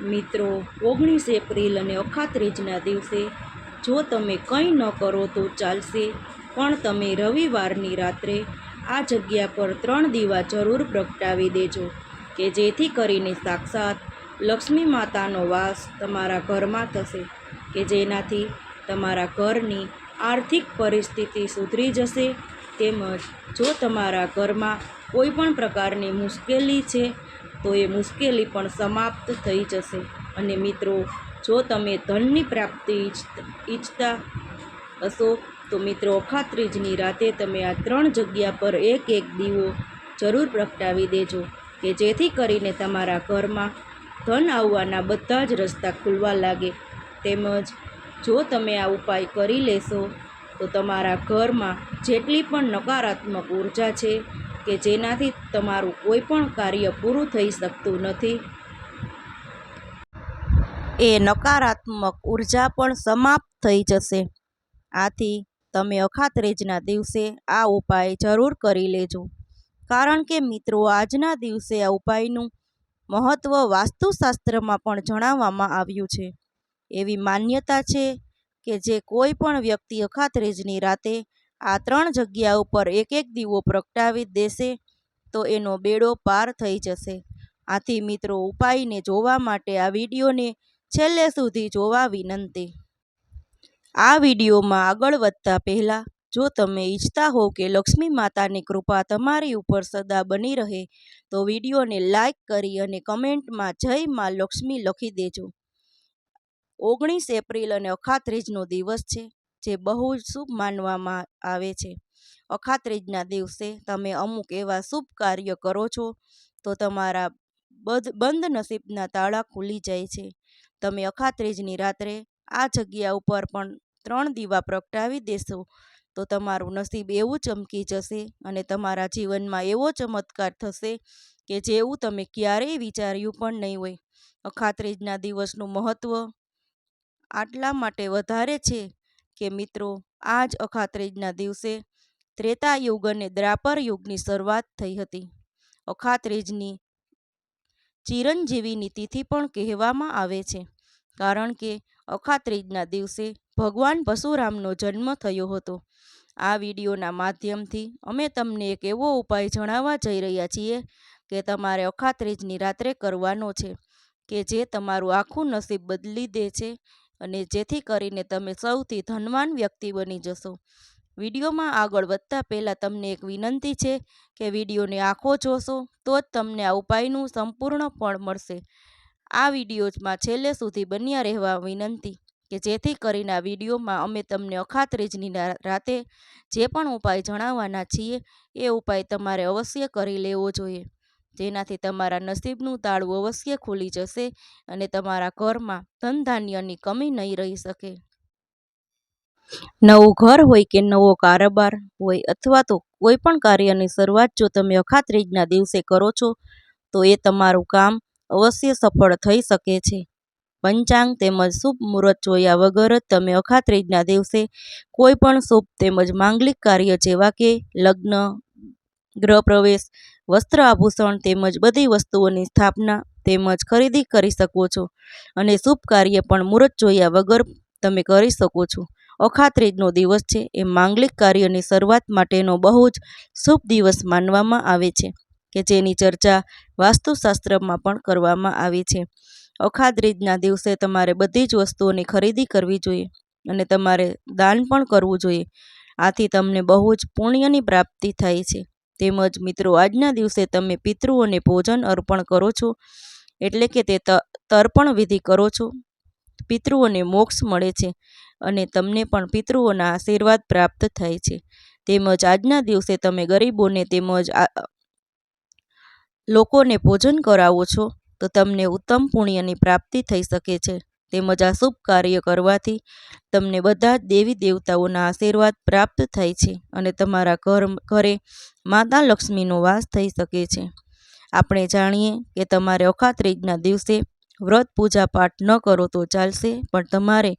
મિત્રો, 19 એપ્રિલ અને અખાત્રીજના દિવસે જો તમે કંઈ ન કરો તો ચાલશે, પણ તમે રવિવારની રાત્રે આ જગ્યા પર 3 દીવા જરૂર પ્રગટાવી દેજો, કે જેથી કરીને સાક્ષાત લક્ષ્મી માતાનો વાસ તમારા ઘરમાં થશે, કે જેનાથી તમારા ઘરની આર્થિક પરિસ્થિતિ સુધરી જશે. તેમજ જો તમારા ઘરમાં કોઈ પણ પ્રકારની મુશ્કેલી છે તો એ મુશ્કેલી પણ સમાપ્ત થઈ જશે. અને મિત્રો, જો તમે ધનની પ્રાપ્તિ ઈચ્છતા હશો તો મિત્રો, અખાત્રીજની રાતે તમે આ 3 જગ્યા પર એક દીવો જરૂર પ્રગટાવી દેજો, કે જેથી કરીને તમારા ઘરમાં ધન આવવાના બધા જ રસ્તા ખુલવા લાગે. તેમજ જો તમે આ ઉપાય કરી લેશો તો તમારા ઘરમાં જેટલી પણ નકારાત્મક ઉર્જા છે, કે જેનાથી તમારું કોઈ પણ કાર્ય પૂરું થઈ શકતું નથી, એ નકારાત્મક ઉર્જા પણ સમાપ્ત થઈ જશે. આથી તમે અખાત્રીજના દિવસે આ ઉપાય જરૂર કરી લેજો. કારણ કે મિત્રો, આજના દિવસે આ ઉપાયનું મહત્ત્વ વાસ્તુશાસ્ત્રમાં પણ જણાવવામાં આવ્યું છે. એવી માન્યતા છે કે જે કોઈ પણ વ્યક્તિ અખાત્રીજની રાતે આ 3 જગ્યા ઉપર એક દીવો પ્રગટાવી દેશે તો એનો બેડો પાર થઈ જશે. આથી મિત્રો, ઉપાયને જોવા માટે આ વિડીયોને છેલ્લે સુધી જોવા વિનંતી. આ વિડીયોમાં આગળ વધતા પહેલાં જો તમે ઈચ્છતા હો કે લક્ષ્મી માતાની કૃપા તમારી ઉપર સદા બની રહે તો વિડીયોને લાઈક કરી અને કમેન્ટમાં જય માં લક્ષ્મી લખી દેજો. 19 એપ્રિલ અને અખાત્રીજનો દિવસ છે, જે બહુ જ શુભ માનવામાં આવે છે. અખાત્રીજના દિવસે તમે અમુક એવા શુભ કાર્ય કરો છો તો તમારા બંધ નસીબના તાળા ખુલી જાય છે. તમે અખાત્રીજની રાત્રે આ જગ્યા ઉપર પણ 3 દીવા પ્રગટાવી દેશો તો તમારું નસીબ એવું ચમકી જશે અને તમારા જીવનમાં એવો ચમત્કાર થશે કે જેવું તમે ક્યારેય વિચાર્યું પણ નહીં હોય. અખાત્રીજના દિવસનું મહત્ત્વ આટલા માટે વધારે છે કે મિત્રો, આ જ અખાત્રીજના દિવસે ત્રેતા યુગ અને દ્વાપર યુગની શરૂઆત થઈ હતી. અખાત્રીજની ચિરંજીવીની તિથિ પણ કહેવામાં આવે છે, કારણ કે અખાત્રીજના દિવસે ભગવાન પરશુરામનો જન્મ થયો હતો. આ વિડીયોના માધ્યમથી અમે તમને એક એવો ઉપાય જણાવવા જઈ રહ્યા છીએ કે તમારે અખાત્રીજની રાત્રે કરવાનો છે, કે જે તમારું આખું નસીબ બદલી દે છે અને જેથી કરીને તમે સૌથી ધનવાન વ્યક્તિ બની જશો. વિડીયોમાં આગળ વધતા પહેલાં તમને એક વિનંતી છે કે વિડીયોને આખો જોશો તો જ તમને આ ઉપાયનું સંપૂર્ણ ફળ મળશે. આ વિડીયોમાં છેલ્લે સુધી બન્યા રહેવા વિનંતી, કે જેથી કરીને આ વિડીયોમાં અમે તમને અખાત્રીજની રાતે જે પણ ઉપાય જણાવવાના છીએ એ ઉપાય તમારે અવશ્ય કરી લેવો જોઈએ, જેનાથી તમારા નસીબનું તાળું અવશ્ય ખુલી જશે અને તમારા ઘરમાં ધન ધાન્યની કમી નહીં રહી શકે. નવું ઘર હોય કે નવો કારોબાર હોય અથવા તો કોઈ પણ કાર્યની શરૂઆત જો તમે અખાત્રીજના દિવસે કરો છો તો એ તમારું કામ અવશ્ય સફળ થઈ શકે છે. પંચાંગ તેમજ શુભ મુહૂર્ત જોયા વગર જ તમે અખાત્રીજના દિવસે કોઈ પણ શુભ તેમજ માંગલિક કાર્ય જેવા કે લગ્ન, ગૃહ પ્રવેશ, વસ્ત્ર આભૂષણ તેમજ બધી વસ્તુઓની સ્થાપના તેમજ ખરીદી કરી શકો છો. અને શુભ કાર્ય પણ મુહૂર્ત જોયા વગર તમે કરી શકો છો. અખાત્રીજનો દિવસ છે એ માંગલિક કાર્યની શરૂઆત માટેનો બહુ જ શુભ દિવસ માનવામાં આવે છે, કે જેની ચર્ચા વાસ્તુશાસ્ત્રમાં પણ કરવામાં આવી છે. અખાત્રીજના દિવસે તમારે બધી જ વસ્તુઓની ખરીદી કરવી જોઈએ અને તમારે દાન પણ કરવું જોઈએ. આથી તમને બહુ જ પુણ્યની પ્રાપ્તિ થાય છે. તેમજ મિત્રો, આજના દિવસે તમે પિતૃઓને ભોજન અર્પણ કરો છો, એટલે કે તે તર્પણ વિધિ કરો છો. પિતૃઓને મોક્ષ મળે છે અને તમને પણ પિતૃઓના આશીર્વાદ પ્રાપ્ત થાય છે. તેમજ આજના દિવસે તમે ગરીબોને તેમજ લોકોને ભોજન કરાવો છો તો તમને ઉત્તમ પુણ્યની પ્રાપ્તિ થઈ શકે છે. તેમજ આ શુભ કાર્ય કરવાથી તમને બધા જ દેવી દેવતાઓના આશીર્વાદ પ્રાપ્ત થાય છે અને તમારા ઘરે માતા લક્ષ્મીનો વાસ થઈ શકે છે. આપણે જાણીએ કે તમારે અખાત્રીજના દિવસે વ્રત પૂજા પાઠ ન કરો તો ચાલશે, પણ તમારે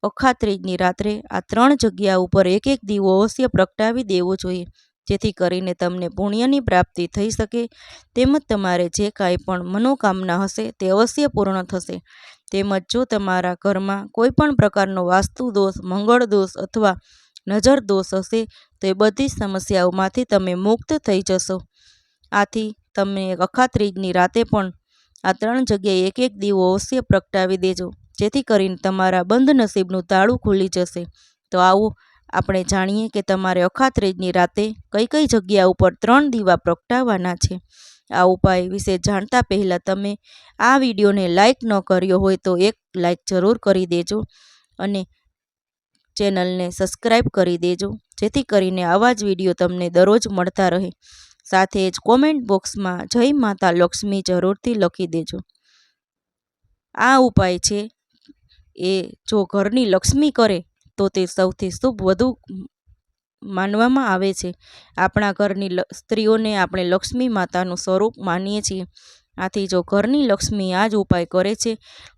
અખાત્રીજની રાત્રે આ 3 જગ્યા ઉપર એક દીવો અવશ્ય પ્રગટાવી દેવો જોઈએ, જેથી કરીને તમને પુણ્યની પ્રાપ્તિ થઈ શકે. તેમજ તમારે જે કાંઈ પણ મનોકામના હશે તે અવશ્ય પૂર્ણ થશે. તેમજ જો તમારા ઘરમાં કોઈ પણ પ્રકારનો વાસ્તુ દોષ, મંગળ દોષ અથવા નજર દોષ હશે તો એ બધી સમસ્યાઓમાંથી તમે મુક્ત થઈ જશો. આથી તમે અખાત ત્રીજની રાતે પણ આ 3 જગ્યાએ એક એક દીવો અવશ્ય પ્રગટાવી દેજો, જેથી કરીને તમારા બંધ નસીબનું તાળું ખુલી જશે. તો આવો આપણે જાણીએ કે તમારે અખાત ત્રીજની રાતે કઈ કઈ જગ્યા ઉપર 3 દીવા પ્રગટાવવાના છે. આ ઉપાય વિશે જાણતા પહેલાં તમે આ વિડીયોને લાઈક ન કર્યો હોય તો એક લાઈક જરૂર કરી દેજો અને ચેનલને સબસ્ક્રાઈબ કરી દેજો, જેથી કરીને આવા જ વિડીયો તમને દરરોજ મળતા રહે. સાથે જ કોમેન્ટ બોક્સમાં જય માતા લક્ષ્મી જરૂરથી લખી દેજો. આ ઉપાય છે એ જો ઘરની લક્ષ્મી કરે તો તે સૌથી શુભ વધુ માનવામાં આવે છે. આપણા ઘરની સ્ત્રીઓને આપણે લક્ષ્મી માતાનું સ્વરૂપ માનીએ છીએ. આથી જો ઘરની લક્ષ્મી આ જ ઉપાય કરે છે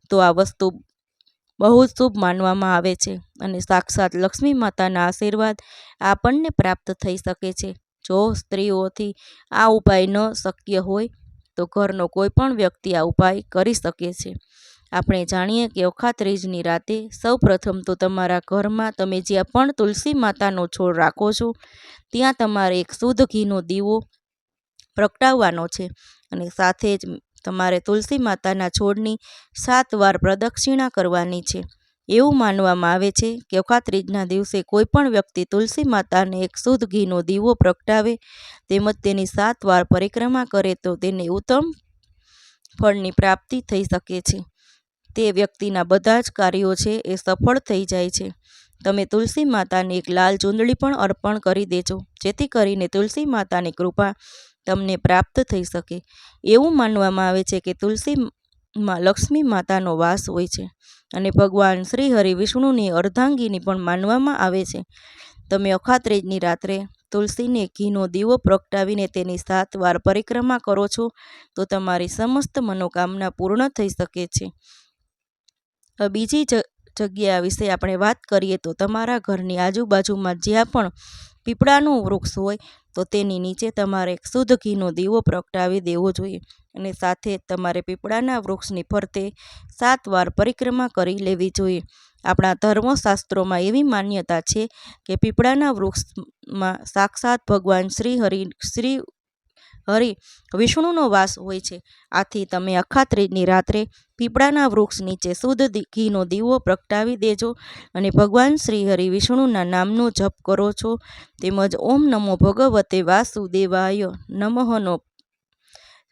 તો આ વસ્તુ બહુ જ શુભ માનવામાં આવે છે અને સાક્ષાત લક્ષ્મી માતાના આશીર્વાદ આપણને પ્રાપ્ત થઈ શકે છે. જો સ્ત્રીઓથી આ ઉપાય ન શક્ય હોય તો ઘરનો કોઈ પણ વ્યક્તિ આ ઉપાય કરી શકે છે. આપણે જાણીએ કે અખાત ત્રીજની રાતે સૌ પ્રથમ તો તમારા ઘરમાં તમે જ્યાં પણ તુલસી માતાનો છોડ રાખો છો ત્યાં તમારે એક શુદ્ધ ઘીનો દીવો પ્રગટાવવાનો છે અને સાથે જ તમારે તુલસી માતાના છોડની 7 વાર પ્રદક્ષિણા કરવાની છે. એવું માનવામાં આવે છે કે અખાત ત્રીજના દિવસે કોઈ પણ વ્યક્તિ તુલસી માતાને એક શુદ્ધ ઘીનો દીવો પ્રગટાવે તેમજ તેની 7 વાર પરિક્રમા કરે તો તેને ઉત્તમ ફળની પ્રાપ્તિ થઈ શકે છે. તે વ્યક્તિના બધા જ કાર્યો છે એ સફળ થઈ જાય છે. તમે તુલસી માતાને એક લાલ ચૂંદડી પણ અર્પણ કરી દેજો, જેથી કરીને તુલસી માતાની કૃપા તમને પ્રાપ્ત થઈ શકે. એવું માનવામાં આવે છે કે તુલસીમાં લક્ષ્મી માતાનો વાસ હોય છે અને ભગવાન શ્રી હરિ વિષ્ણુની અર્ધાંગીની પણ માનવામાં આવે છે. તમે અખાત ત્રીજની રાત્રે તુલસીને ઘીનો દીવો પ્રગટાવીને તેની 7 વાર પરિક્રમા કરો છો તો તમારી સમસ્ત મનોકામના પૂર્ણ થઈ શકે છે. બીજી જગ્યા વિશે આપણે વાત કરીએ તો તમારા ઘરની આજુબાજુમાં જ્યાં પણ પીપળાનું વૃક્ષ હોય તો તેની નીચે તમારે એક શુદ્ધ ઘીનો દીવો પ્રગટાવી દેવો જોઈએ અને સાથે તમારે પીપળાના વૃક્ષની ફરતે 7 વાર પરિક્રમા કરી લેવી જોઈએ. આપણા ધર્મશાસ્ત્રોમાં એવી માન્યતા છે કે પીપળાના વૃક્ષમાં સાક્ષાત ભગવાન શ્રી હરિ વિષ્ણુનો વાસ હોય છે. આથી તમે અખાત ત્રીજની રાત્રે પીપળાના વૃક્ષ નીચે શુદ્ધ ઘીનો દીવો પ્રગટાવી દેજો અને ભગવાન શ્રી હરિ વિષ્ણુના નામનો જપ કરો છો. તેમજ ઓમ નમો ભગવતે વાસુદેવાય નમઃનો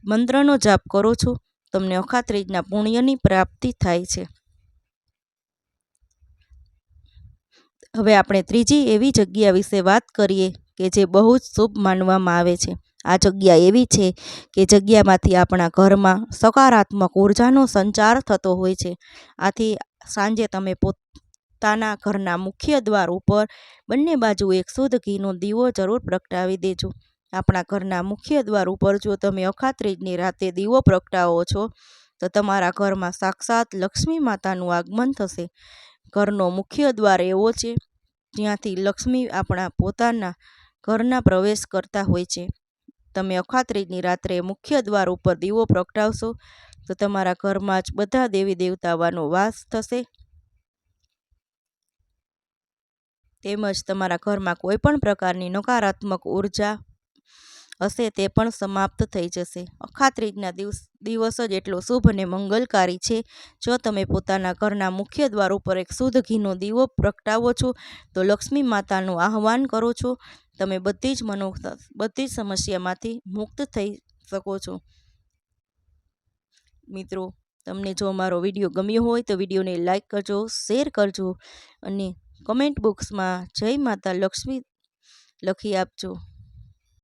મંત્રનો જાપ કરો છો. તમને અખાત ત્રીજના પુણ્યની પ્રાપ્તિ થાય છે. હવે આપણે ત્રીજી એવી જગ્યા વિશે વાત કરીએ કે જે બહુ જ શુભ માનવામાં આવે છે. આ જગ્યા એવી છે કે જગ્યામાંથી આપણા ઘરમાં સકારાત્મક ઉર્જાનો સંચાર થતો હોય છે. આથી સાંજે તમે પોતાના ઘરના મુખ્ય દ્વાર ઉપર બંને બાજુ એક શુદ્ધ ઘીનો દીવો જરૂર પ્રગટાવી દેજો. આપણા ઘરના મુખ્ય દ્વાર ઉપર જો તમે અખાત ત્રીજની રાતે દીવો પ્રગટાવો છો તો તમારા ઘરમાં સાક્ષાત લક્ષ્મી માતાનું આગમન થશે. ઘરનો મુખ્ય દ્વાર એવો છે જ્યાંથી લક્ષ્મી આપણા પોતાના ઘરના પ્રવેશ કરતા હોય છે. તમે અખાત ત્રીજની રાત્રે મુખ્ય દ્વાર ઉપર દીવો પ્રગટાવશો તો તમારા ઘરમાં જ બધા દેવી દેવતાઓનો વાસ થશે. તેમજ તમારા ઘરમાં કોઈ પણ પ્રકારની નકારાત્મક ઉર્જા હશે તે પણ સમાપ્ત થઈ જશે. અખાત ત્રીજના દિવસ જ એટલો શુભ અને મંગલકારી છે. જો તમે પોતાના ઘરના મુખ્ય દ્વાર ઉપર એક શુદ્ધ ઘીનો દીવો પ્રગટાવો છો તો લક્ષ્મી માતાનું આહવાન કરો છો. તમે બધી જ સમસ્યામાંથી મુક્ત થઈ શકો છો. મિત્રો, તમને જો અમારો વિડીયો ગમ્યો હોય તો વિડીયોને લાઈક કરજો, શેર કરજો અને કમેન્ટ બોક્સમાં જય માતા લક્ષ્મી લખી આપજો.